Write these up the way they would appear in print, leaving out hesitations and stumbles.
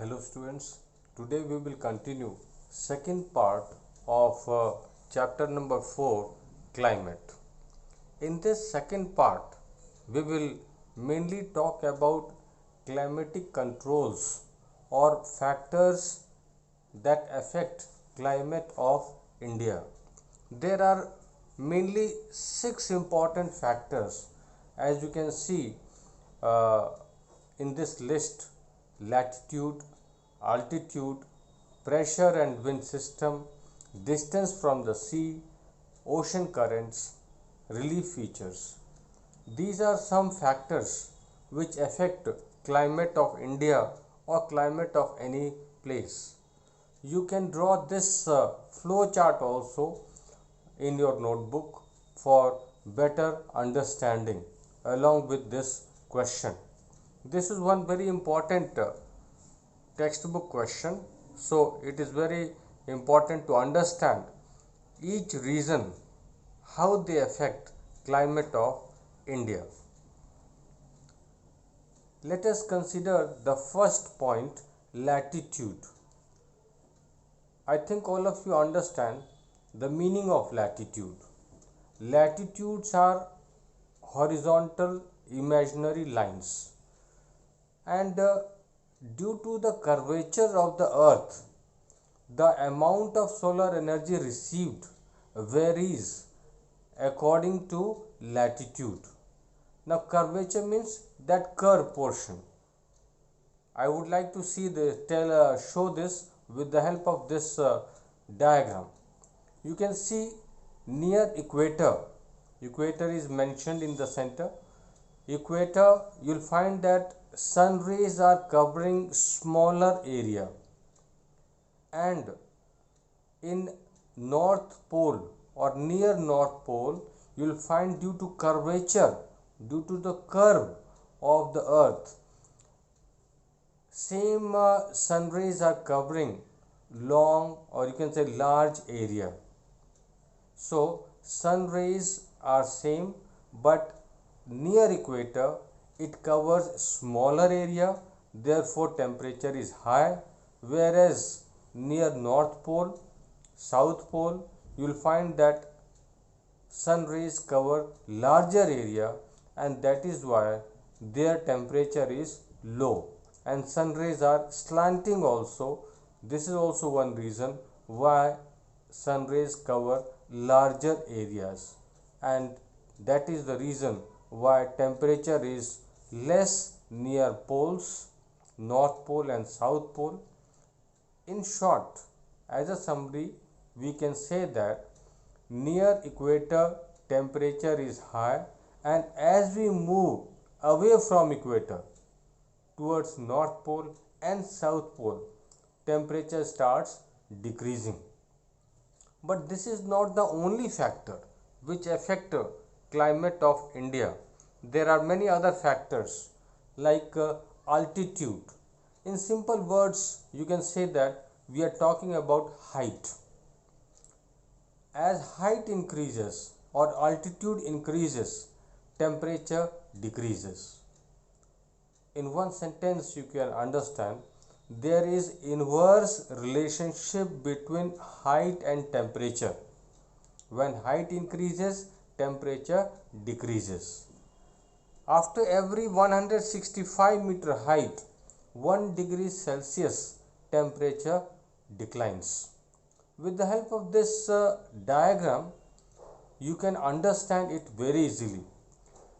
Hello students, today we will continue second part of chapter number 4 climate. In this second part we will mainly talk about climatic controls or factors that affect climate of India. There are mainly 6 important factors as you can see uh, in this list: latitude, altitude, pressure and wind system, distance from the sea, ocean currents, relief features. These are some factors which affect climate of India or climate of any place. You can draw this flow chart also in your notebook for better understanding along with this question. This is one very important textbook question, so it is very important to understand each region how they affect climate of India. Let us consider the first point, latitude. I think all of you understand the meaning of latitude. Latitudes are horizontal imaginary lines, and due to the curvature of the earth, the amount of solar energy received varies according to latitude. Now curvature means that curve portion. I would like to see show this with the help of this diagram. You can see near equator, equator is mentioned in the center. Equator, you'll find that sun rays are covering smaller area, and in north pole or near north pole you'll find due to curvature, due to the curve of the earth, same sun rays are covering long, or you can say large area. So sun rays are same, but near equator it covers smaller area, therefore temperature is high, whereas near north pole, south pole, you will find that sun rays cover larger area, and that is why their temperature is low, and sun rays are slanting also. This is also one reason why sun rays cover larger areas, and that is the reason why temperature is less near poles, north pole and south pole. In short, as a summary, we can say that near equator temperature is high, and as we move away from equator towards north pole and south pole, temperature starts decreasing. But this is not the only factor which affect climate of India. There are many other factors like altitude. In simple words, you can say that we are talking about height. As height increases or altitude increases, temperature decreases. In one sentence you can understand, there is inverse relationship between height and temperature. When height increases, temperature decreases. After every 165-meter height, 1 degree Celsius temperature declines. With the help of this diagram, you can understand it very easily.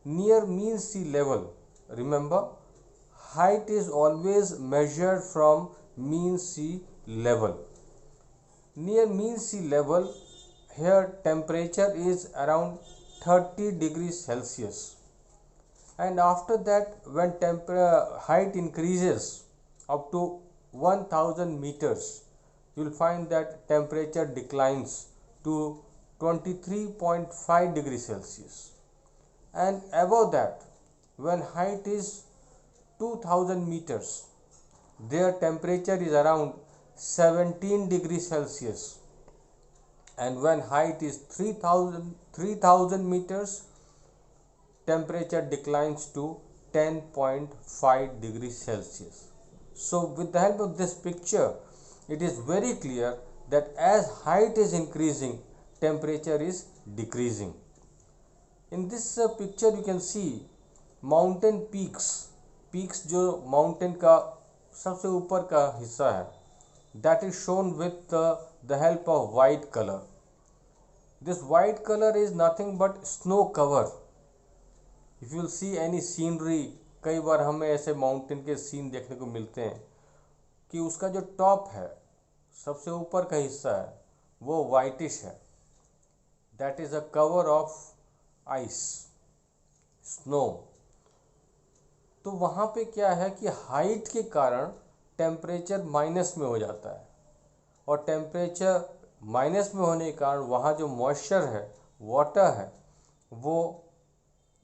Near mean sea level, remember, height is always measured from mean sea level. Near mean sea level, here temperature is around 30 degrees Celsius, and after that when height increases up to 1000 meters, you will find that temperature declines to 23.5 degrees Celsius, and above that when height is 2000 meters, their temperature is around 17 degrees Celsius, and when height is 3000 meters, temperature declines to 10.5 degrees Celsius. So with the help of this picture, it is very clear that as height is increasing, temperature is decreasing. In this picture you can see mountain peaks जो mountain का सबसे ऊपर का हिस्सा है, that is shown with the help of white color. This white color is nothing but snow cover. If you will see any scenery, कई बार हमें ऐसे माउंटेन के सीन देखने को मिलते हैं कि उसका जो टॉप है, सबसे ऊपर का हिस्सा है, वो वाइटिश है. That is a cover of ice, snow. तो वहाँ पे क्या है कि हाइट के कारण टेम्परेचर माइनस में हो जाता है, और टेम्परेचर माइनस में होने के कारण वहाँ जो मॉइस्चर है, वाटर है, वो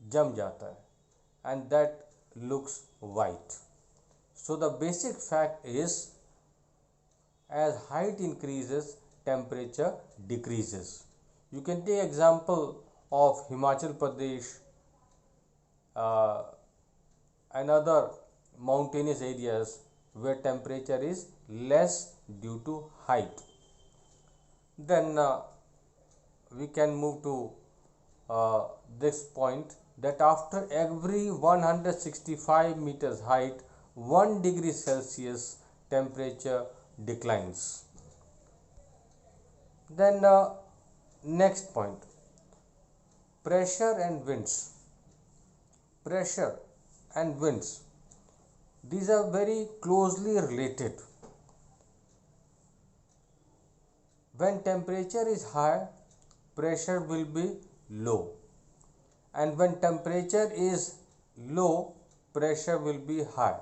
जम जाता है, and that looks white. So the basic fact is, as height increases, temperature decreases. You can take example of Himachal Pradesh and other mountainous areas where temperature is less due to height. Then we can move to this point, that after every 165 meters height, 1 degree Celsius temperature declines. Then next point, pressure and winds. Pressure and winds, these are very closely related. When temperature is high, pressure will be low, and when temperature is low, pressure will be high.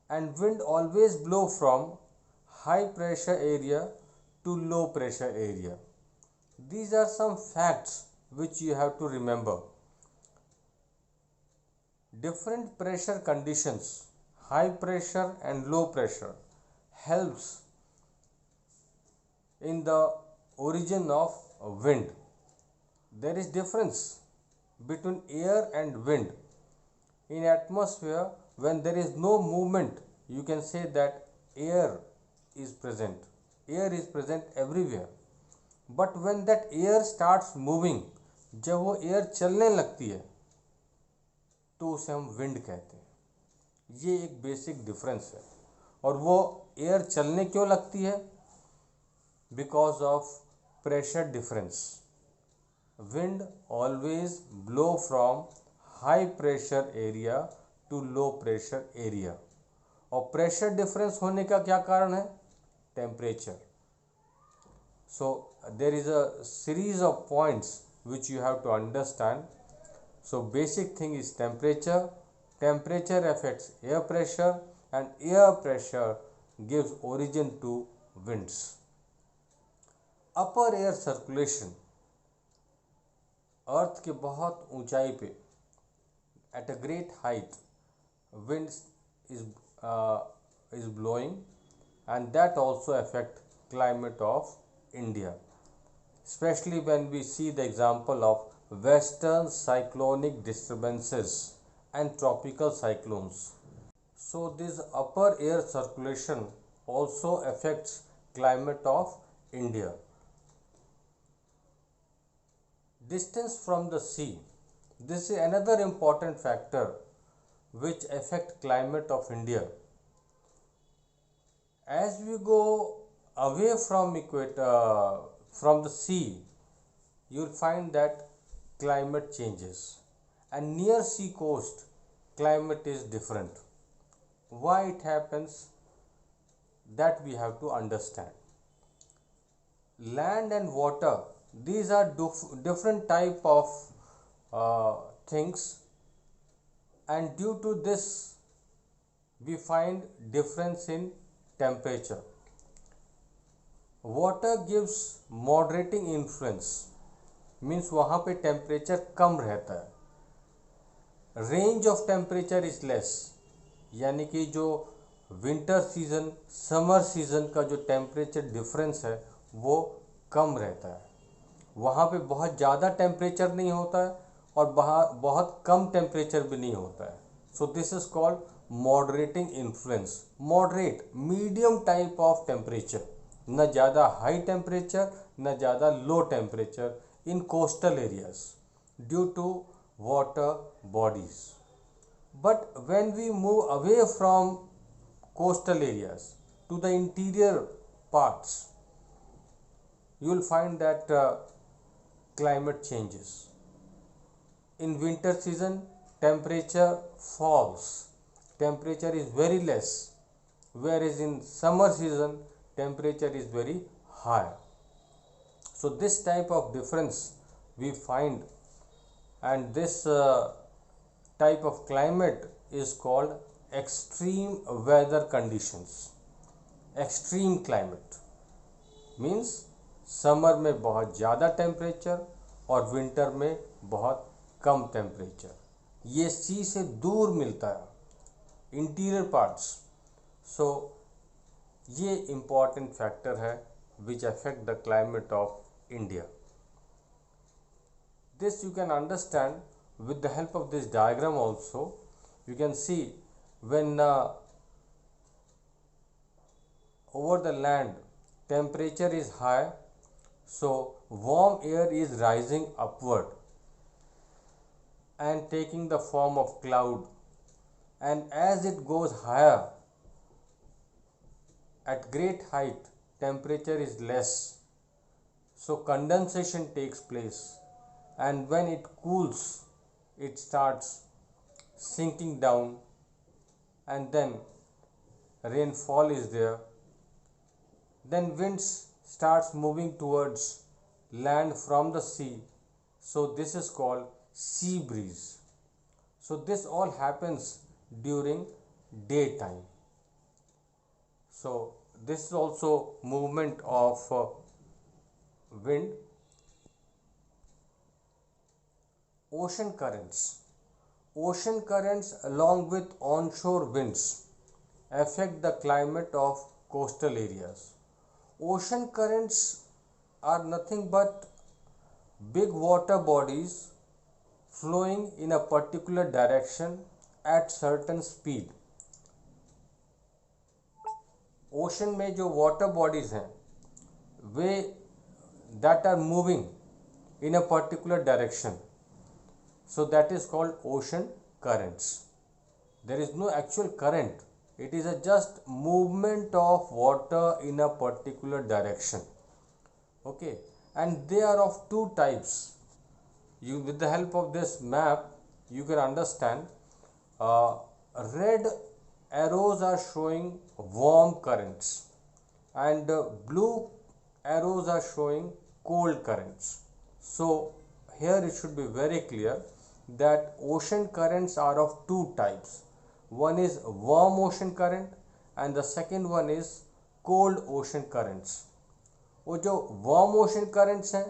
And wind always blow from high pressure area to low pressure area. These are some facts which you have to remember. Different pressure conditions, high pressure and low pressure, helps in the origin of wind. There is difference between air and wind. In atmosphere, when there is no movement, you can say that air is present. Air is present everywhere. But when that air starts moving, जब वो air चलने लगती है, तो उसे हम wind कहते हैं. ये एक बेसिक डिफरेंस है. और वो एयर चलने क्यों लगती है? Because of pressure difference. Wind always blow from high pressure area to low pressure area. और प्रेशर डिफरेंस होने का क्या कारण है? Temperature. So there is a series of points which you have to understand. So basic thing is temperature. Temperature affects air pressure, and air pressure gives origin to winds. Upper air circulation, अर्थ के बहुत ऊंचाई पे, at a great height, winds is blowing, and that also affect climate of India, especially when we see the example of western cyclonic disturbances and tropical cyclones. So this upper air circulation also affects climate of India. Distance from the sea, this is another important factor which affect climate of India. As we go away from equator, from the sea, you will find that climate changes, and near sea coast climate is different. Why it happens, that we have to understand. Land and water, these are different type of things, and due to this we find difference in temperature. Water gives moderating influence, means वहाँ पे temperature कम रहता है. Range of temperature is less, यानी कि जो winter season summer season का जो temperature difference है वो कम रहता है. वहाँ पे बहुत ज़्यादा टेम्परेचर नहीं होता है और बहुत कम टेम्परेचर भी नहीं होता है. So this is called moderating influence, moderate medium type of temperature, न ज़्यादा high temperature न ज़्यादा low temperature in coastal areas due to water bodies. But when we move away from coastal areas to the interior parts, you will find that climate changes. In winter season, temperature falls, temperature is very less, whereas in summer season temperature is very high. So this type of difference we find, and this type of climate is called extreme weather conditions. Extreme climate means summer में बहुत ज़्यादा temperature और winter में बहुत कम temperature, ये सी से दूर मिलता है इंटीरियर पार्ट्स. सो ये इम्पॉर्टेंट फैक्टर है which affect the climate of India. This you can understand with the help of this diagram also. You can see when over the land temperature is high, so warm air is rising upward and taking the form of cloud, and as it goes higher at great height temperature is less, so condensation takes place, and when it cools it starts sinking down, and then rainfall is there. Then winds starts moving towards land from the sea, so this is called sea breeze. So this all happens during daytime. So this is also movement of wind. Ocean currents. Ocean currents along with onshore winds affect the climate of coastal areas. Ocean currents are nothing but big water bodies flowing in a particular direction at certain speed. Ocean में जो water bodies हैं वे that are moving in a particular direction, so that is called ocean currents. There is no actual current, it is a just movement of water in a particular direction. Okay, and they are of two types. You, with the help of this map, you can understand. Red arrows are showing warm currents, and blue arrows are showing cold currents. So here it should be very clear that ocean currents are of two types. One is warm ocean current and the second one is cold ocean currents. वो जो warm ocean currents हैं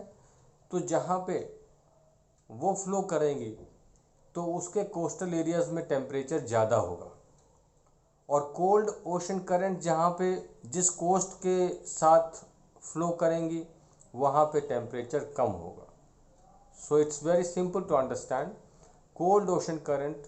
तो जहाँ पे वो flow करेंगी तो उसके कोस्टल एरियाज में टेम्परेचर ज़्यादा होगा, और कोल्ड ओशन करंट जहाँ पे जिस कोस्ट के साथ फ्लो करेंगी वहाँ पे टेम्परेचर कम होगा. So it's very simple to understand. Cold ocean current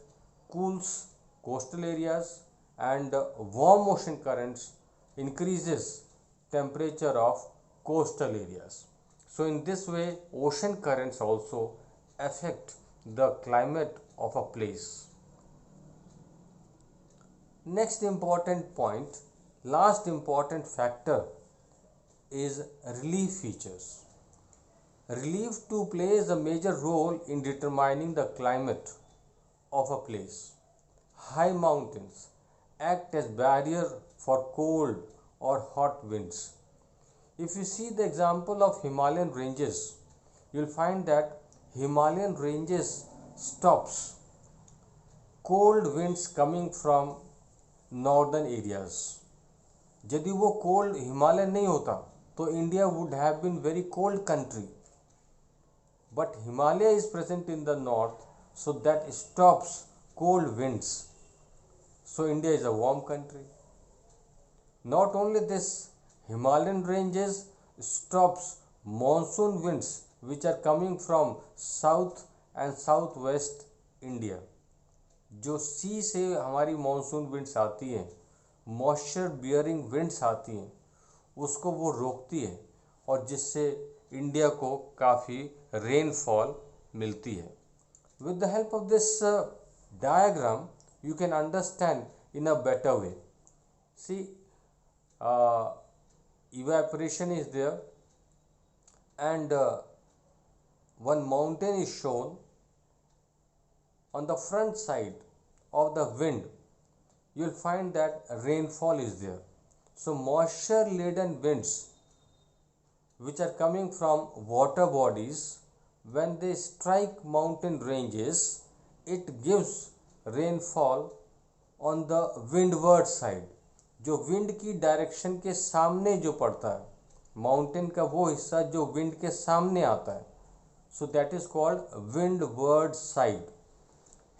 cools coastal areas, and warm ocean currents increases temperature of coastal areas. So in this way ocean currents also affect the climate of a place. Next important point, last important factor is relief features. Relief too plays a major role in determining the climate of a place. High mountains act as barrier for cold or hot winds. If you see the example of Himalayan ranges, you will find that Himalayan ranges stops cold winds coming from northern areas. यदि वो cold Himalaya नहीं होता तो India would have been very cold country. But Himalaya is present in the north, so that stops cold winds. So India is a warm country. Not only this, Himalayan ranges stops monsoon winds which are coming from south and southwest India. जो सी से हमारी monsoon winds आती हैं, moisture bearing winds आती हैं, उसको वो रोकती है और जिससे इंडिया को काफ़ी रेनफॉल मिलती है. With the help of this diagram, you can understand in a better way. See, uh, evaporation is there, and one mountain is shown on the front side of the wind. You will find that rainfall is there. So, moisture laden winds which are coming from water bodies, when they strike mountain ranges, it gives rainfall on the windward side. जो wind की direction के सामने जो पड़ता है, mountain का वो हिस्सा जो विंड के सामने आता है, so that is called windward side.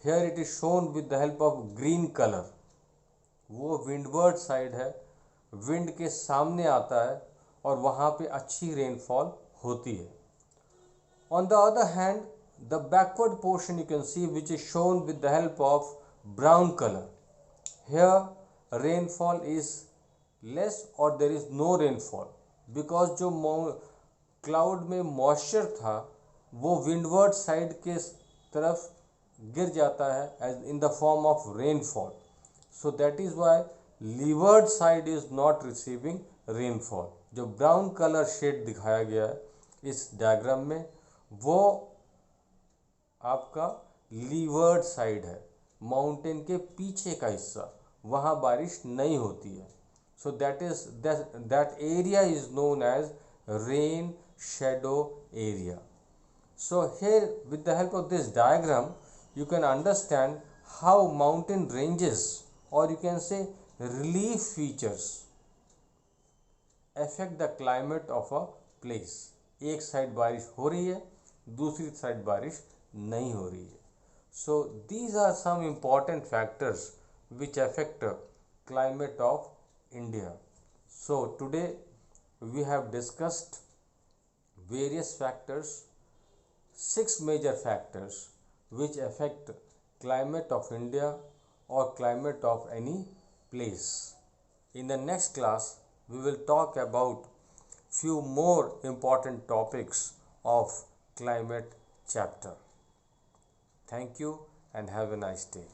Here it is shown with the help of green color. वो विंडवर्ड साइड है, विंड के सामने आता है और वहाँ पे अच्छी रेनफॉल होती है. On the other hand, the backward portion you can see, which is shown with the help of brown color. Here rainfall is less or there is no rainfall, because जो क्लाउड में moisture था वो windward side के तरफ गिर जाता है as in the form of rainfall. So that is why leeward side is not receiving rainfall. जो ब्राउन कलर शेड दिखाया गया है इस डायग्राम में, वो आपका लीवर्ड साइड है, माउंटेन के पीछे का हिस्सा, वहाँ बारिश नहीं होती है. So that area is known as rain shadow area. So here with the help of this diagram you can understand how mountain ranges, or you can say relief features, affect the climate of a place. एक side बारिश हो रही है, दूसरी side बारिश नहीं हो रही है. So these are some important factors which affect climate of India. So today we have discussed various factors, 6 major factors which affect climate of India or climate of any place. In the next class we will talk about few more important topics of climate chapter. Thank you and have a nice day.